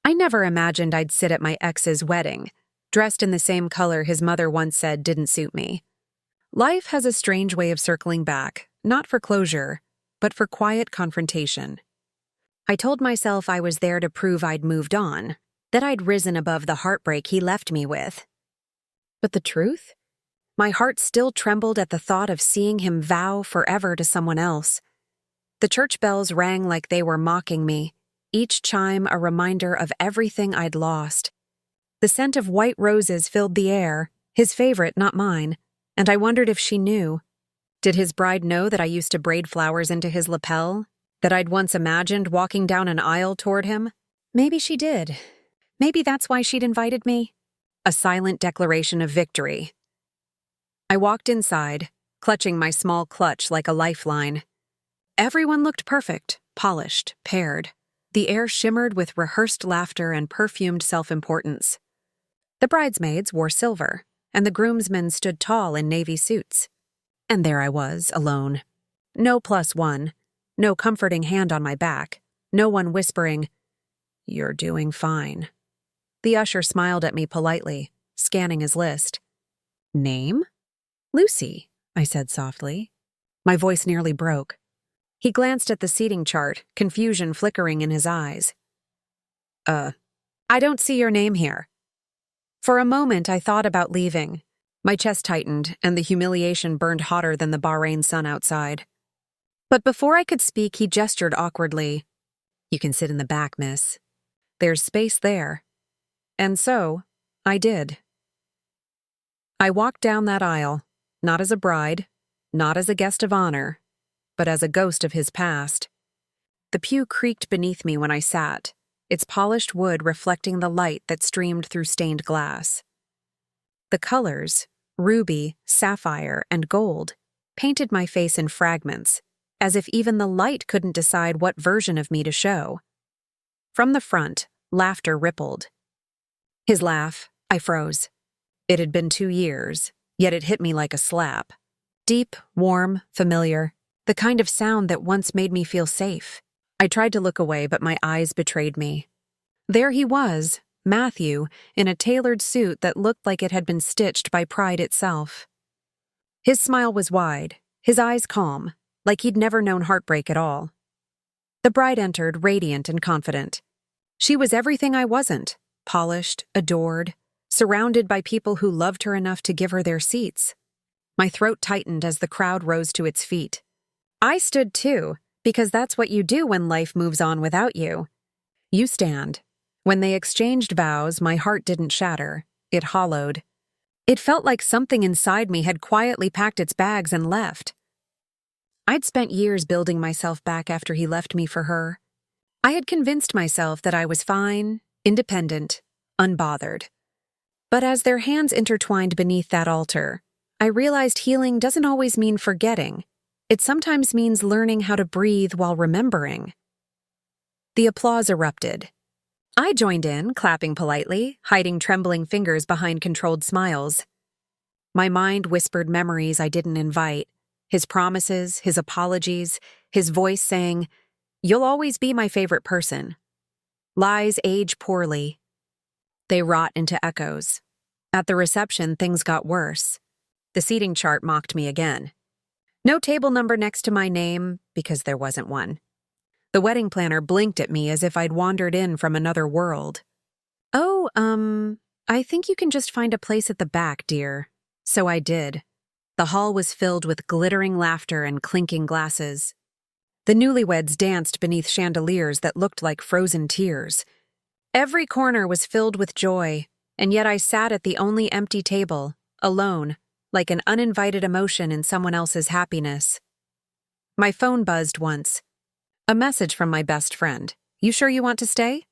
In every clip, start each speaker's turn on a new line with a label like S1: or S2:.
S1: I never imagined I'd sit at my ex's wedding, dressed in the same color his mother once said didn't suit me. Life has a strange way of circling back, not for closure, but for quiet confrontation. I told myself I was there to prove I'd moved on, that I'd risen above the heartbreak he left me with. But the truth? My heart still trembled at the thought of seeing him vow forever to someone else. The church bells rang like they were mocking me, each chime a reminder of everything I'd lost. The scent of white roses filled the air, his favorite, not mine, and I wondered if she knew. Did his bride know that I used to braid flowers into his lapel? That I'd once imagined walking down an aisle toward him? Maybe she did. Maybe that's why she'd invited me. A silent declaration of victory. I walked inside, clutching my small clutch like a lifeline. Everyone looked perfect, polished, paired. The air shimmered with rehearsed laughter and perfumed self-importance. The bridesmaids wore silver, and the groomsmen stood tall in navy suits. And there I was, alone. No +1, no comforting hand on my back, no one whispering, "You're doing fine." The usher smiled at me politely, scanning his list. "Name?" "Lucy," I said softly. My voice nearly broke. He glanced at the seating chart, confusion flickering in his eyes. I don't see your name here." For a moment, I thought about leaving. My chest tightened, and the humiliation burned hotter than the Bahrain sun outside. But before I could speak, he gestured awkwardly. "You can sit in the back, miss. There's space there." And so, I did. I walked down that aisle, not as a bride, not as a guest of honor, but as a ghost of his past. The pew creaked beneath me when I sat, its polished wood reflecting the light that streamed through stained glass. The colors, ruby, sapphire, and gold, painted my face in fragments, as if even the light couldn't decide what version of me to show. From the front, laughter rippled. His laugh, I froze. It had been 2 years, yet it hit me like a slap. Deep, warm, familiar, the kind of sound that once made me feel safe. I tried to look away, but my eyes betrayed me. There he was, Matthew, in a tailored suit that looked like it had been stitched by pride itself. His smile was wide, his eyes calm, like he'd never known heartbreak at all. The bride entered, radiant and confident. She was everything I wasn't, polished, adored, surrounded by people who loved her enough to give her their seats. My throat tightened as the crowd rose to its feet. I stood too, because that's what you do when life moves on without you. You stand. When they exchanged vows, my heart didn't shatter. It hollowed. It felt like something inside me had quietly packed its bags and left. I'd spent years building myself back after he left me for her. I had convinced myself that I was fine, independent, unbothered. But as their hands intertwined beneath that altar, I realized healing doesn't always mean forgetting. It sometimes means learning how to breathe while remembering. The applause erupted. I joined in, clapping politely, hiding trembling fingers behind controlled smiles. My mind whispered memories I didn't invite. His promises, his apologies, his voice saying, "You'll always be my favorite person." Lies age poorly. They rot into echoes. At the reception, things got worse. The seating chart mocked me again. No table number next to my name, because there wasn't one. The wedding planner blinked at me as if I'd wandered in from another world. "Oh, I think you can just find a place at the back, dear." So I did. The hall was filled with glittering laughter and clinking glasses. The newlyweds danced beneath chandeliers that looked like frozen tears. Every corner was filled with joy, and yet I sat at the only empty table, alone, like an uninvited emotion in someone else's happiness. My phone buzzed once. A message from my best friend. "You sure you want to stay?"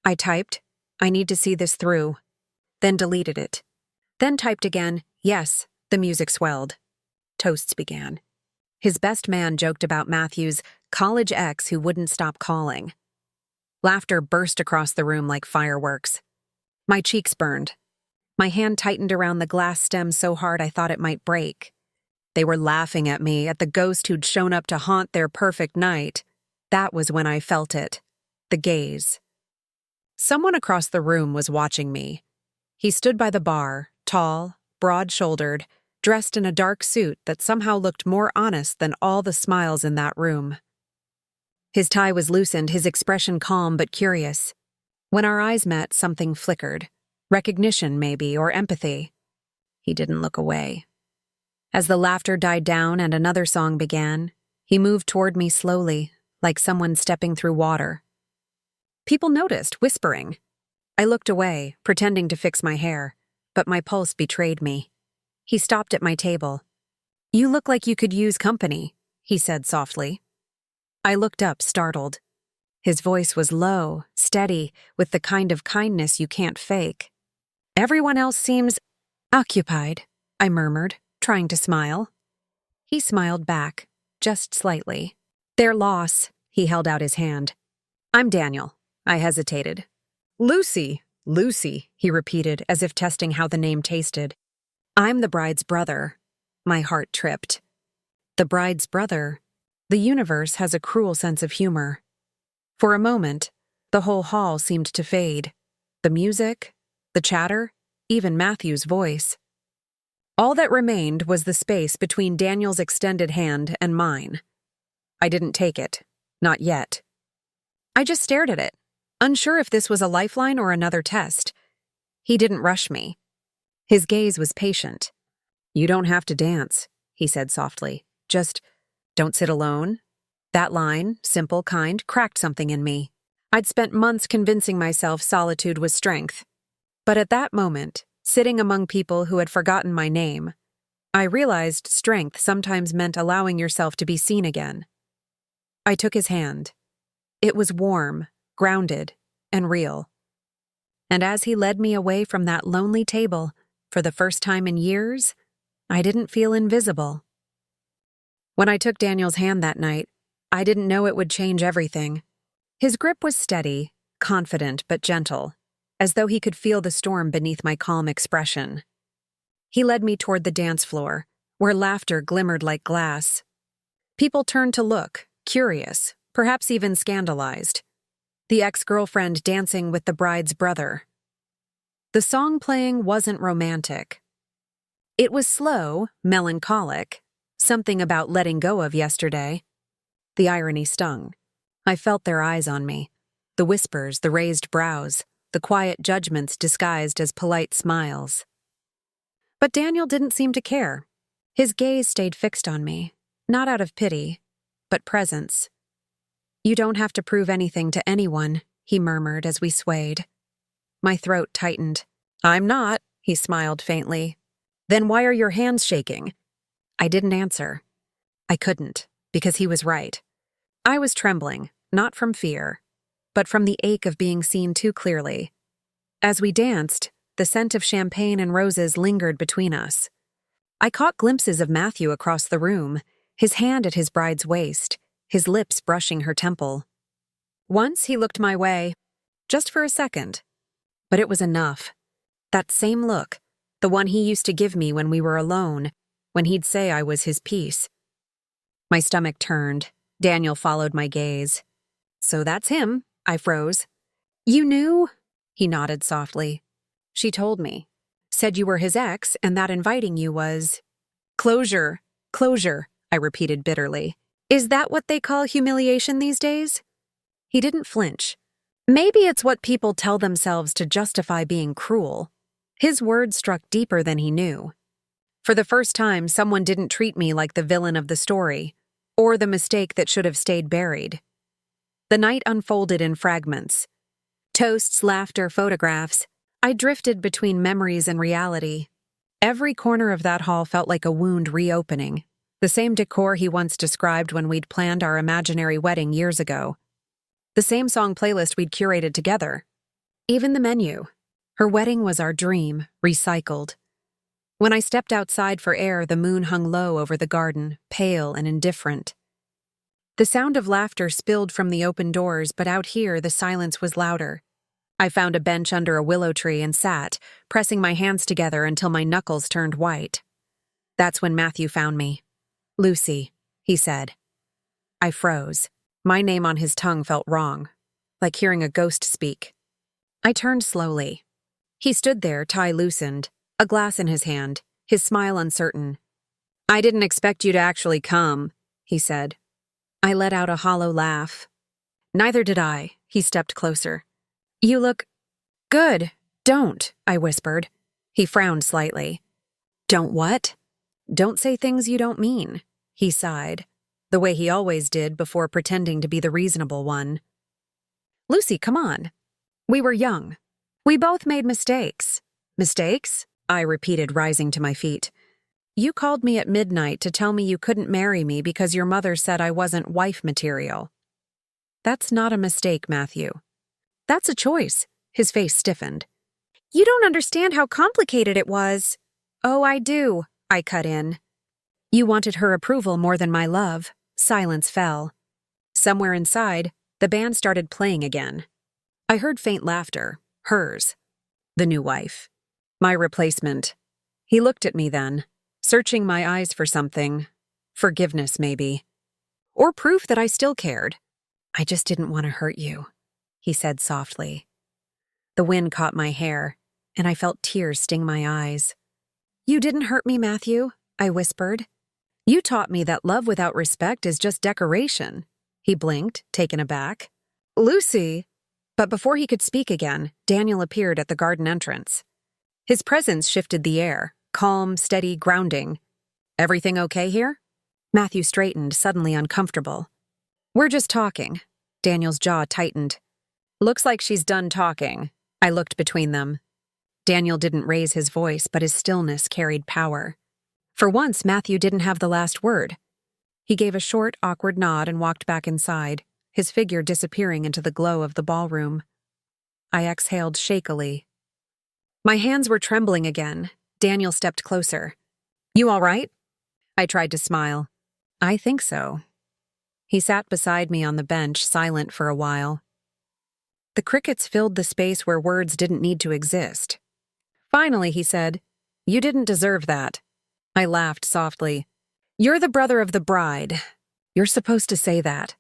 S1: I typed, "I need to see this through." Then deleted it. Then typed again, "Yes." The music swelled. Toasts began. His best man joked about Matthew's college ex who wouldn't stop calling. Laughter burst across the room like fireworks. My cheeks burned. My hand tightened around the glass stem so hard I thought it might break. They were laughing at me, at the ghost who'd shown up to haunt their perfect night. That was when I felt it. The gaze. Someone across the room was watching me. He stood by the bar, tall, broad-shouldered, dressed in a dark suit that somehow looked more honest than all the smiles in that room. His tie was loosened, his expression calm but curious. When our eyes met, something flickered. Recognition, maybe, or empathy. He didn't look away. As the laughter died down and another song began, he moved toward me slowly, like someone stepping through water. People noticed, whispering. I looked away, pretending to fix my hair, but my pulse betrayed me. He stopped at my table. "You look like you could use company," he said softly. I looked up, startled. His voice was low, steady, with the kind of kindness you can't fake. "Everyone else seems occupied," I murmured, trying to smile. He smiled back, just slightly. "Their loss," he held out his hand. "I'm Daniel." I hesitated. "Lucy, Lucy," he repeated, as if testing how the name tasted. "I'm the bride's brother." My heart tripped. The bride's brother. The universe has a cruel sense of humor. For a moment, the whole hall seemed to fade. The music, the chatter, even Matthew's voice. All that remained was the space between Daniel's extended hand and mine. I didn't take it. Not yet. I just stared at it, unsure if this was a lifeline or another test. He didn't rush me. His gaze was patient. "You don't have to dance," he said softly. "Just don't sit alone." That line, simple, kind, cracked something in me. I'd spent months convincing myself solitude was strength. But at that moment, sitting among people who had forgotten my name, I realized strength sometimes meant allowing yourself to be seen again. I took his hand. It was warm, grounded, and real. And as he led me away from that lonely table, for the first time in years, I didn't feel invisible. When I took Daniel's hand that night, I didn't know it would change everything. His grip was steady, confident but gentle, as though he could feel the storm beneath my calm expression. He led me toward the dance floor, where laughter glimmered like glass. People turned to look, curious, perhaps even scandalized. The ex-girlfriend dancing with the bride's brother. The song playing wasn't romantic. It was slow, melancholic, something about letting go of yesterday. The irony stung. I felt their eyes on me, the whispers, the raised brows, the quiet judgments disguised as polite smiles. But Daniel didn't seem to care. His gaze stayed fixed on me, not out of pity, but presence. "You don't have to prove anything to anyone," he murmured as we swayed. My throat tightened. "I'm not," he smiled faintly. "Then why are your hands shaking?" I didn't answer. I couldn't, because he was right. I was trembling, not from fear, but from the ache of being seen too clearly. As we danced, the scent of champagne and roses lingered between us. I caught glimpses of Matthew across the room, his hand at his bride's waist, his lips brushing her temple. Once he looked my way, just for a second. But it was enough. That same look, the one he used to give me when we were alone, when he'd say I was his piece. My stomach turned. Daniel followed my gaze. "So that's him," I froze. "You knew?" He nodded softly. "She told me. Said you were his ex and that inviting you was—" "Closure, closure," I repeated bitterly. "Is that what they call humiliation these days?" He didn't flinch. Maybe it's what people tell themselves to justify being cruel. His words struck deeper than he knew. For the first time, someone didn't treat me like the villain of the story, or the mistake that should have stayed buried. The night unfolded in fragments. Toasts, laughter, photographs. I drifted between memories and reality. Every corner of that hall felt like a wound reopening, the same decor he once described when we'd planned our imaginary wedding years ago. The same song playlist we'd curated together. Even the menu. Her wedding was our dream, recycled. When I stepped outside for air, the moon hung low over the garden, pale and indifferent. The sound of laughter spilled from the open doors, but out here the silence was louder. I found a bench under a willow tree and sat, pressing my hands together until my knuckles turned white. That's when Matthew found me. "Lucy," he said. I froze. My name on his tongue felt wrong, like hearing a ghost speak. I turned slowly. He stood there, tie loosened, a glass in his hand, his smile uncertain. "I didn't expect you to actually come," he said. I let out a hollow laugh. "Neither did I." He stepped closer. "You look good." "Don't," I whispered. He frowned slightly. "Don't what?" "Don't say things you don't mean," he sighed, the way he always did before pretending to be the reasonable one. "Lucy, come on. We were young. We both made mistakes." "Mistakes?" I repeated, rising to my feet. "You called me at midnight to tell me you couldn't marry me because your mother said I wasn't wife material." "That's not a mistake, Matthew. That's a choice." His face stiffened. "You don't understand how complicated it was." "Oh, I do," I cut in. "You wanted her approval more than my love." Silence fell. Somewhere inside, the band started playing again. I heard faint laughter. Hers. The new wife. My replacement. He looked at me then, searching my eyes for something. Forgiveness, maybe. Or proof that I still cared. "I just didn't want to hurt you," he said softly. The wind caught my hair, and I felt tears sting my eyes. "You didn't hurt me, Matthew," I whispered. "You taught me that love without respect is just decoration." He blinked, taken aback. "Lucy!" But before he could speak again, Daniel appeared at the garden entrance. His presence shifted the air, calm, steady, grounding. "Everything okay here?" Matthew straightened, suddenly uncomfortable. "We're just talking." Daniel's jaw tightened. "Looks like she's done talking." I looked between them. Daniel didn't raise his voice, but his stillness carried power. For once, Matthew didn't have the last word. He gave a short, awkward nod and walked back inside, his figure disappearing into the glow of the ballroom. I exhaled shakily. My hands were trembling again. Daniel stepped closer. "You all right?" I tried to smile. "I think so." He sat beside me on the bench, silent for a while. The crickets filled the space where words didn't need to exist. Finally, he said, "You didn't deserve that." I laughed softly. "You're the brother of the bride. You're supposed to say that."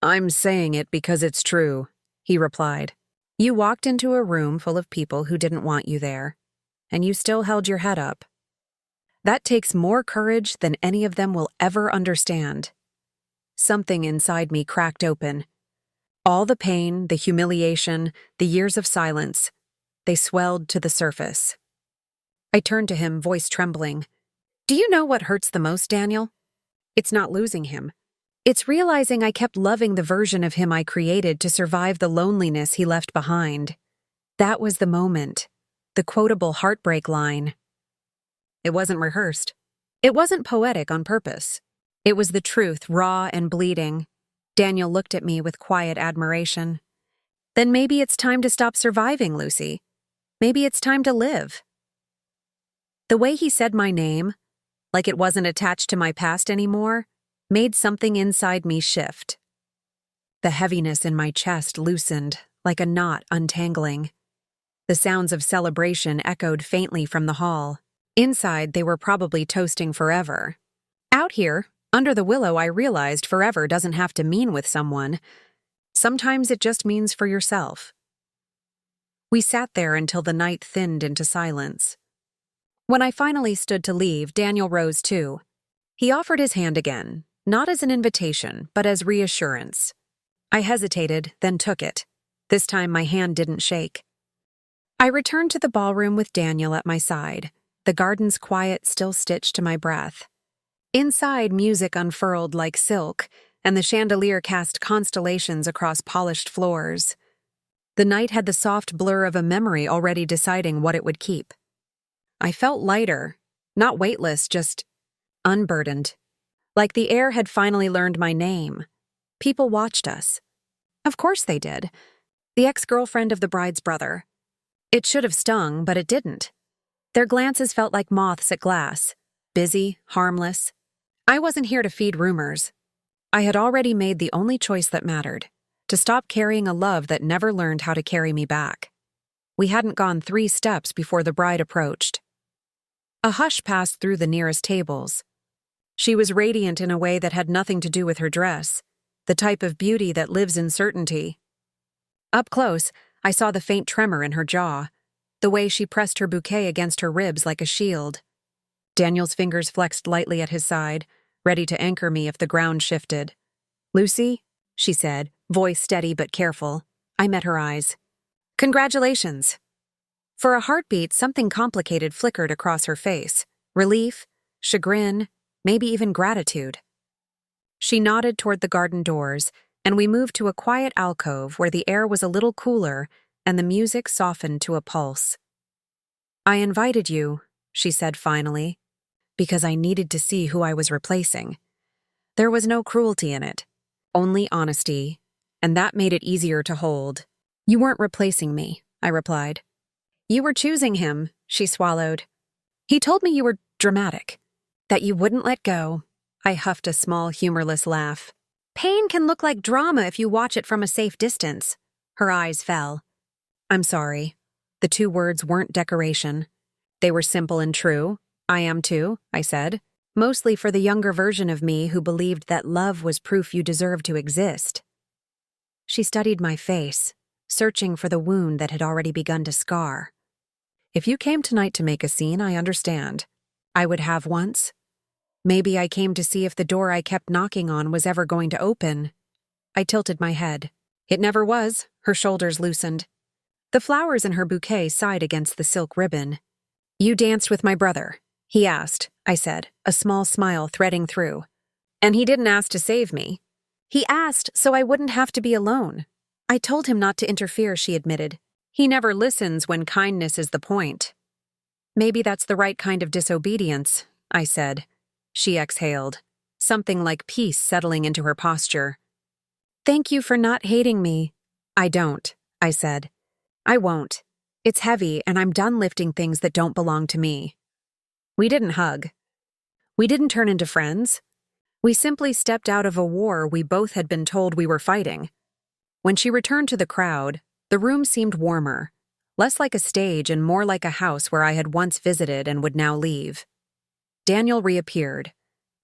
S1: "I'm saying it because it's true," he replied. "You walked into a room full of people who didn't want you there, and you still held your head up. That takes more courage than any of them will ever understand." Something inside me cracked open. All the pain, the humiliation, the years of silence, they swelled to the surface. I turned to him, voice trembling. "Do you know what hurts the most, Daniel? It's not losing him. It's realizing I kept loving the version of him I created to survive the loneliness he left behind." That was the moment, the quotable heartbreak line. It wasn't rehearsed. It wasn't poetic on purpose. It was the truth, raw and bleeding. Daniel looked at me with quiet admiration. "Then maybe it's time to stop surviving, Lucy. Maybe it's time to live." The way he said my name, like it wasn't attached to my past anymore, made something inside me shift. The heaviness in my chest loosened, like a knot untangling. The sounds of celebration echoed faintly from the hall. Inside, they were probably toasting forever. Out here, under the willow, I realized forever doesn't have to mean with someone. Sometimes it just means for yourself. We sat there until the night thinned into silence. When I finally stood to leave, Daniel rose too. He offered his hand again, not as an invitation, but as reassurance. I hesitated, then took it. This time my hand didn't shake. I returned to the ballroom with Daniel at my side, the garden's quiet still stitched to my breath. Inside, music unfurled like silk, and the chandelier cast constellations across polished floors. The night had the soft blur of a memory already deciding what it would keep. I felt lighter, not weightless, just unburdened. Like the air had finally learned my name. People watched us. Of course they did. The ex-girlfriend of the bride's brother. It should have stung, but it didn't. Their glances felt like moths at glass, busy, harmless. I wasn't here to feed rumors. I had already made the only choice that mattered, to stop carrying a love that never learned how to carry me back. We hadn't gone 3 steps before the bride approached. A hush passed through the nearest tables. She was radiant in a way that had nothing to do with her dress, the type of beauty that lives in certainty. Up close, I saw the faint tremor in her jaw, the way she pressed her bouquet against her ribs like a shield. Daniel's fingers flexed lightly at his side, ready to anchor me if the ground shifted. "Lucy," she said, voice steady but careful. I met her eyes. "Congratulations." For a heartbeat, something complicated flickered across her face. Relief, chagrin, maybe even gratitude. She nodded toward the garden doors, and we moved to a quiet alcove where the air was a little cooler and the music softened to a pulse. "I invited you," she said finally, "because I needed to see who I was replacing. There was no cruelty in it, only honesty, and that made it easier to hold." "You weren't replacing me," I replied. "You were choosing him," she swallowed. "He told me you were dramatic, that you wouldn't let go." I huffed a small, humorless laugh. "Pain can look like drama if you watch it from a safe distance." Her eyes fell. "I'm sorry." The two words weren't decoration. They were simple and true. "I am too," I said, mostly for the younger version of me who believed that love was proof you deserved to exist. She studied my face, searching for the wound that had already begun to scar. "If you came tonight to make a scene, I understand. I would have once. Maybe I came to see if the door I kept knocking on was ever going to open." I tilted my head. It never was. Her shoulders loosened. The flowers in her bouquet sighed against the silk ribbon. "You danced with my brother," he asked, I said, a small smile threading through. "And he didn't ask to save me. He asked so I wouldn't have to be alone." "I told him not to interfere," she admitted. "He never listens when kindness is the point." "Maybe that's the right kind of disobedience," I said. She exhaled, something like peace settling into her posture. "Thank you for not hating me." "I don't," I said. "I won't. It's heavy, and I'm done lifting things that don't belong to me." We didn't hug. We didn't turn into friends. We simply stepped out of a war we both had been told we were fighting. When she returned to the crowd, the room seemed warmer, less like a stage and more like a house where I had once visited and would now leave. Daniel reappeared,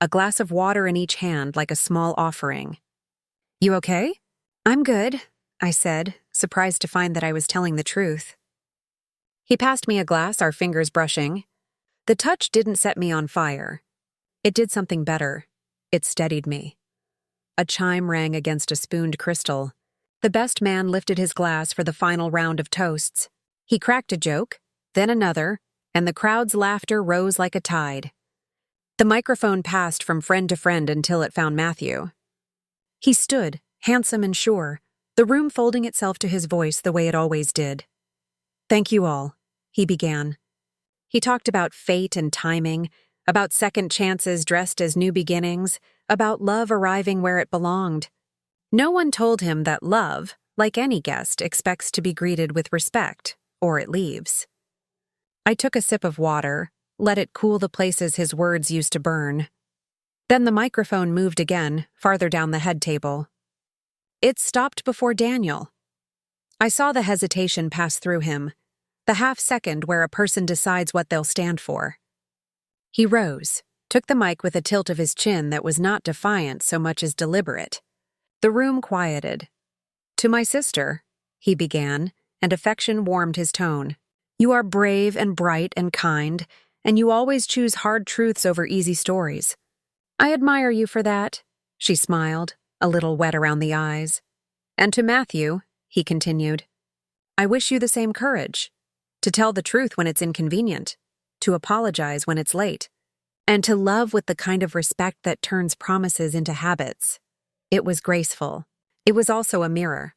S1: a glass of water in each hand like a small offering. "You okay?" "I'm good," I said, surprised to find that I was telling the truth. He passed me a glass, our fingers brushing. The touch didn't set me on fire. It did something better. It steadied me. A chime rang against a spooned crystal. The best man lifted his glass for the final round of toasts. He cracked a joke, then another, and the crowd's laughter rose like a tide. The microphone passed from friend to friend until it found Matthew. He stood, handsome and sure, the room folding itself to his voice the way it always did. "Thank you all," he began. He talked about fate and timing, about second chances dressed as new beginnings, about love arriving where it belonged. No one told him that love, like any guest, expects to be greeted with respect, or it leaves. I took a sip of water, let it cool the places his words used to burn. Then the microphone moved again, farther down the head table. It stopped before Daniel. I saw the hesitation pass through him, the half-second where a person decides what they'll stand for. He rose, took the mic with a tilt of his chin that was not defiant so much as deliberate. The room quieted. "To my sister," he began, and affection warmed his tone. "You are brave and bright and kind, and you always choose hard truths over easy stories. I admire you for that," she smiled, a little wet around the eyes. "And to Matthew," he continued, "I wish you the same courage, to tell the truth when it's inconvenient, to apologize when it's late, and to love with the kind of respect that turns promises into habits." It was graceful. It was also a mirror.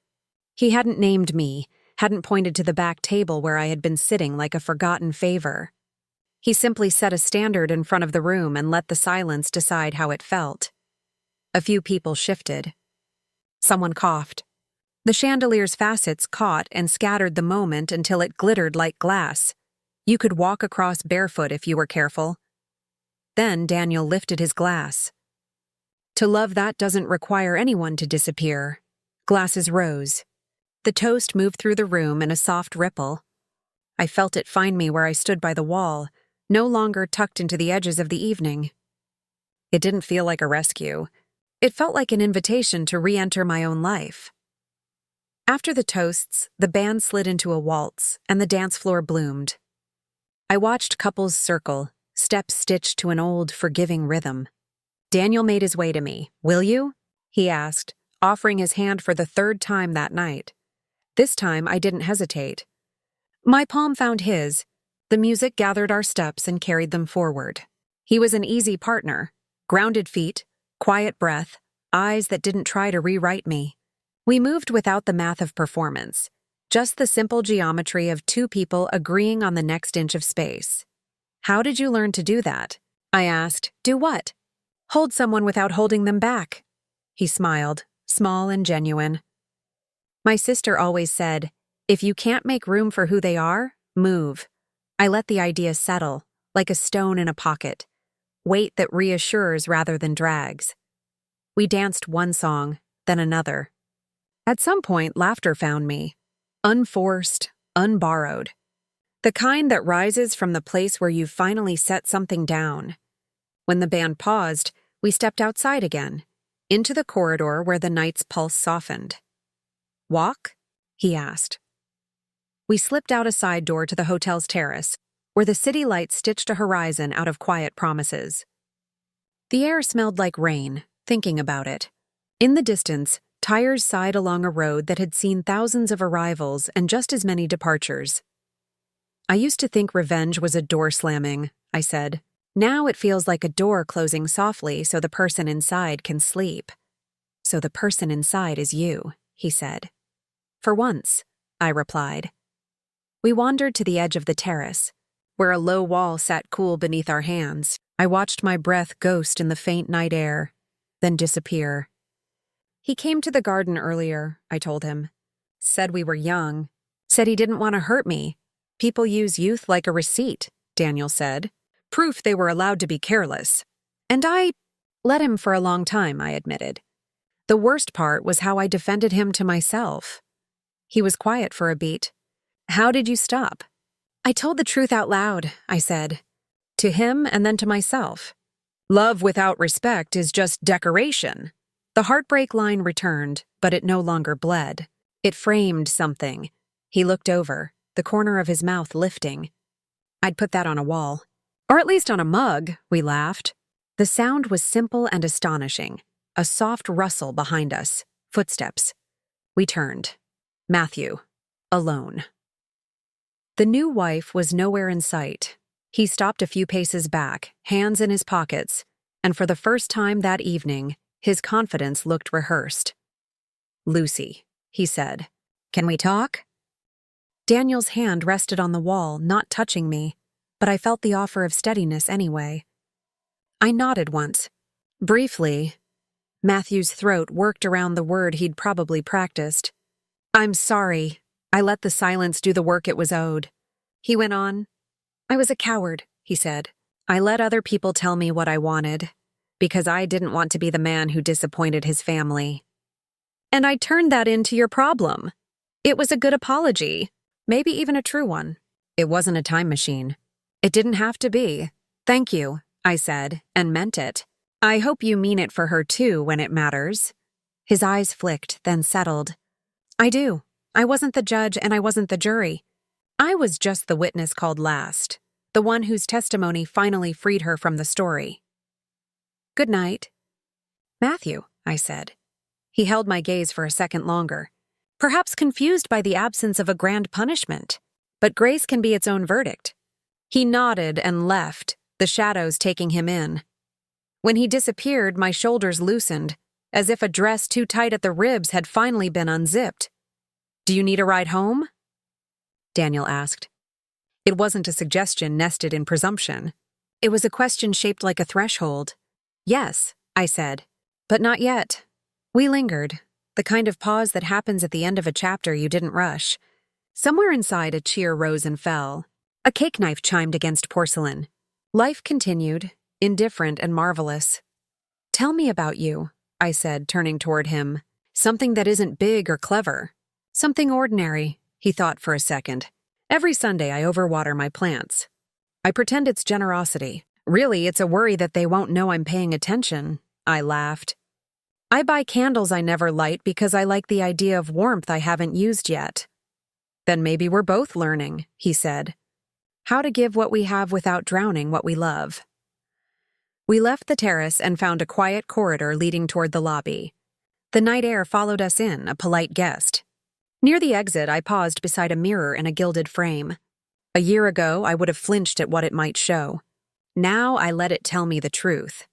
S1: He hadn't named me, hadn't pointed to the back table where I had been sitting like a forgotten favor. He simply set a standard in front of the room and let the silence decide how it felt. A few people shifted. Someone coughed. The chandelier's facets caught and scattered the moment until it glittered like glass. You could walk across barefoot if you were careful. Then Daniel lifted his glass. "To love that doesn't require anyone to disappear." Glasses rose. The toast moved through the room in a soft ripple. I felt it find me where I stood by the wall, no longer tucked into the edges of the evening. It didn't feel like a rescue. It felt like an invitation to re-enter my own life. After the toasts, the band slid into a waltz, and the dance floor bloomed. I watched couples circle, steps stitched to an old, forgiving rhythm. Daniel made his way to me. "Will you?" he asked, offering his hand for the third time that night. This time, I didn't hesitate. My palm found his. The music gathered our steps and carried them forward. He was an easy partner. Grounded feet, quiet breath, eyes that didn't try to rewrite me. We moved without the math of performance, just the simple geometry of two people agreeing on the next inch of space. "How did you learn to do that?" I asked. "Do what?" "Hold someone without holding them back." He smiled, small and genuine. My sister always said, "If you can't make room for who they are, move." I let the idea settle, like a stone in a pocket, weight that reassures rather than drags. We danced one song, then another. At some point, laughter found me. Unforced, unborrowed. The kind that rises from the place where you've finally set something down. When the band paused, we stepped outside again, into the corridor where the night's pulse softened. "Walk?" he asked. We slipped out a side door to the hotel's terrace, where the city lights stitched a horizon out of quiet promises. The air smelled like rain, thinking about it. In the distance, tires sighed along a road that had seen thousands of arrivals and just as many departures. "I used to think revenge was a door slamming," I said. "Now it feels like a door closing softly so the person inside can sleep." "So the person inside is you," he said. "For once," I replied. We wandered to the edge of the terrace, where a low wall sat cool beneath our hands. I watched my breath ghost in the faint night air, then disappear. "He came to the garden earlier," I told him. "Said we were young. Said he didn't want to hurt me. People use youth like a receipt," Daniel said. "Proof they were allowed to be careless." And I let him for a long time, I admitted. The worst part was how I defended him to myself. He was quiet for a beat. "How did you stop?" "I told the truth out loud," I said. To him and then to myself. "Love without respect is just decoration." The heartbreak line returned, but it no longer bled. It framed something. He looked over, the corner of his mouth lifting. "I'd put that on a wall. Or at least on a mug," we laughed. The sound was simple and astonishing. A soft rustle behind us. Footsteps. We turned. Matthew. Alone. The new wife was nowhere in sight. He stopped a few paces back, hands in his pockets, and for the first time that evening, his confidence looked rehearsed. "Lucy," he said, "can we talk?" Daniel's hand rested on the wall, not touching me, but I felt the offer of steadiness anyway. I nodded once. Briefly, Matthew's throat worked around the word he'd probably practiced. "I'm sorry. I let the silence do the work it was owed." He went on. "I was a coward," he said. "I let other people tell me what I wanted, because I didn't want to be the man who disappointed his family. And I turned that into your problem. It was a good apology, maybe even a true one. It wasn't a time machine. It didn't have to be. Thank you," I said, and meant it. "I hope you mean it for her too when it matters." His eyes flicked, then settled. "I do. I wasn't the judge and I wasn't the jury. I was just the witness called last, the one whose testimony finally freed her from the story." "Good night." "Matthew," I said. He held my gaze for a second longer, perhaps confused by the absence of a grand punishment. But grace can be its own verdict. He nodded and left, the shadows taking him in. When he disappeared, my shoulders loosened, as if a dress too tight at the ribs had finally been unzipped. "Do you need a ride home?" Daniel asked. It wasn't a suggestion nested in presumption. It was a question shaped like a threshold. "Yes," I said, "but not yet." We lingered, the kind of pause that happens at the end of a chapter you didn't rush. Somewhere inside, a cheer rose and fell. A cake knife chimed against porcelain. Life continued, indifferent and marvelous. "Tell me about you," I said, turning toward him. "Something that isn't big or clever. Something ordinary," he thought for a second. "Every Sunday I overwater my plants. I pretend it's generosity. Really, it's a worry that they won't know I'm paying attention." I laughed. I buy candles I never light because I like the idea of warmth I haven't used yet. Then maybe we're both learning, he said. How to give what we have without drowning what we love. We left the terrace and found a quiet corridor leading toward the lobby. The night air followed us in, a polite guest. Near the exit, I paused beside a mirror in a gilded frame. A year ago, I would have flinched at what it might show. Now I let it tell me the truth.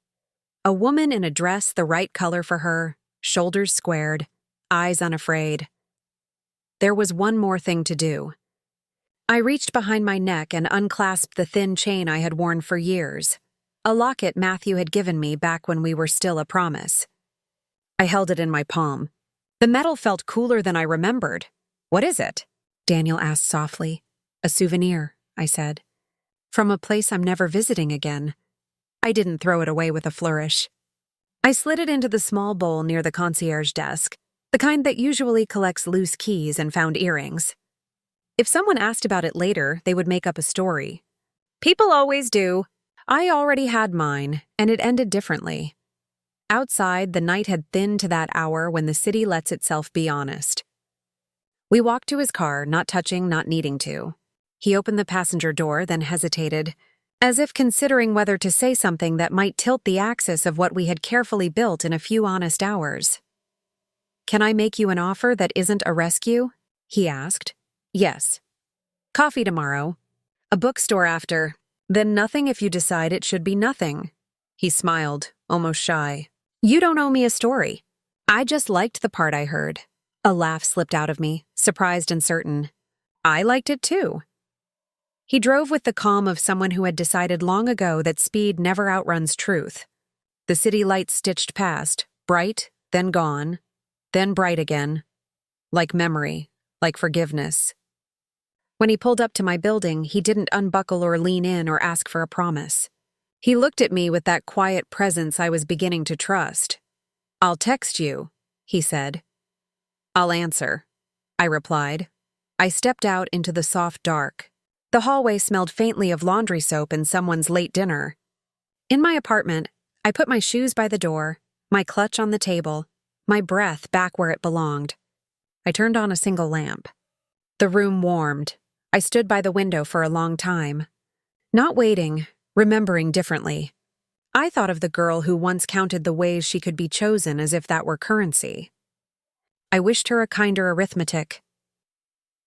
S1: A woman in a dress the right color for her, shoulders squared, eyes unafraid. There was one more thing to do. I reached behind my neck and unclasped the thin chain I had worn for years, a locket Matthew had given me back when we were still a promise. I held it in my palm. The metal felt cooler than I remembered. What is it? Daniel asked softly. A souvenir, I said. From a place I'm never visiting again. I didn't throw it away with a flourish. I slid it into the small bowl near the concierge desk, the kind that usually collects loose keys and found earrings. If someone asked about it later, they would make up a story. People always do. I already had mine, and it ended differently. Outside, the night had thinned to that hour when the city lets itself be honest. We walked to his car, not touching, not needing to. He opened the passenger door, then hesitated, as if considering whether to say something that might tilt the axis of what we had carefully built in a few honest hours. Can I make you an offer that isn't a rescue? He asked. Yes. Coffee tomorrow. A bookstore after. Then nothing if you decide it should be nothing. He smiled, almost shy. You don't owe me a story. I just liked the part I heard. A laugh slipped out of me, surprised and certain. I liked it too. He drove with the calm of someone who had decided long ago that speed never outruns truth. The city lights stitched past, bright, then gone, then bright again. Like memory, like forgiveness. When he pulled up to my building, he didn't unbuckle or lean in or ask for a promise. He looked at me with that quiet presence I was beginning to trust. I'll text you, he said. I'll answer, I replied. I stepped out into the soft dark. The hallway smelled faintly of laundry soap and someone's late dinner. In my apartment, I put my shoes by the door, my clutch on the table, my breath back where it belonged. I turned on a single lamp. The room warmed. I stood by the window for a long time. Not waiting, remembering differently. I thought of the girl who once counted the ways she could be chosen as if that were currency. I wished her a kinder arithmetic.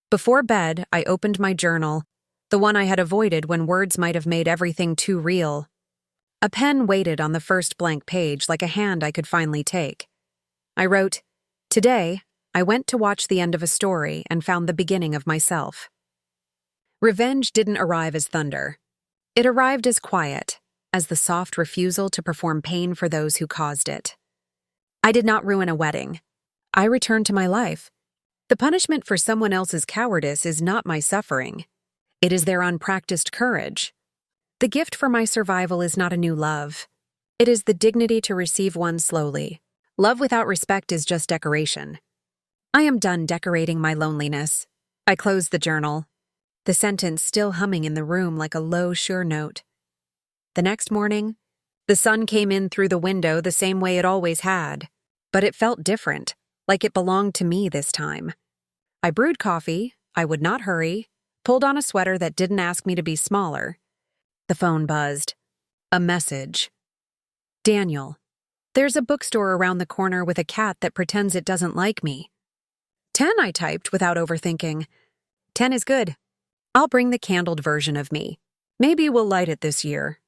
S1: Before bed, I opened my journal, the one I had avoided when words might have made everything too real. A pen waited on the first blank page like a hand I could finally take. I wrote, Today, I went to watch the end of a story and found the beginning of myself. Revenge didn't arrive as thunder. It arrived as quiet, as the soft refusal to perform pain for those who caused it. I did not ruin a wedding. I returned to my life. The punishment for someone else's cowardice is not my suffering. It is their unpracticed courage. The gift for my survival is not a new love. It is the dignity to receive one slowly. Love without respect is just decoration. I am done decorating my loneliness. I closed the journal, the sentence still humming in the room like a low, sure note. The next morning, the sun came in through the window the same way it always had, but it felt different, like it belonged to me this time. I brewed coffee, I would not hurry, pulled on a sweater that didn't ask me to be smaller. The phone buzzed. A message. Daniel, there's a bookstore around the corner with a cat that pretends it doesn't like me. 10, I typed without overthinking. 10 is good. I'll bring the candled version of me. Maybe we'll light it this year.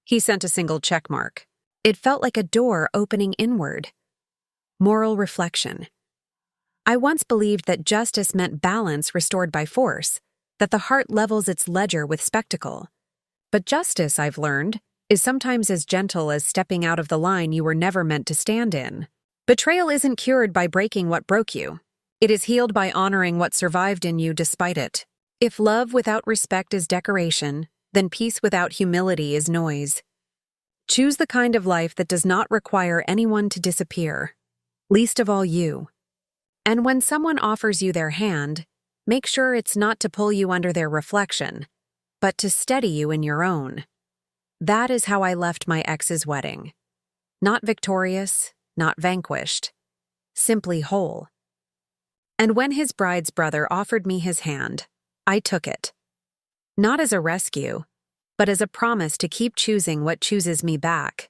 S1: He sent a single check mark. It felt like a door opening inward. Moral reflection. I once believed that justice meant balance restored by force, that the heart levels its ledger with spectacle. But justice, I've learned, is sometimes as gentle as stepping out of the line you were never meant to stand in. Betrayal isn't cured by breaking what broke you. It is healed by honoring what survived in you despite it. If love without respect is decoration, then peace without humility is noise. Choose the kind of life that does not require anyone to disappear, least of all you. And when someone offers you their hand, make sure it's not to pull you under their reflection, but to steady you in your own. That is how I left my ex's wedding. Not victorious, not vanquished, simply whole. And when his bride's brother offered me his hand, I took it. Not as a rescue, but as a promise to keep choosing what chooses me back.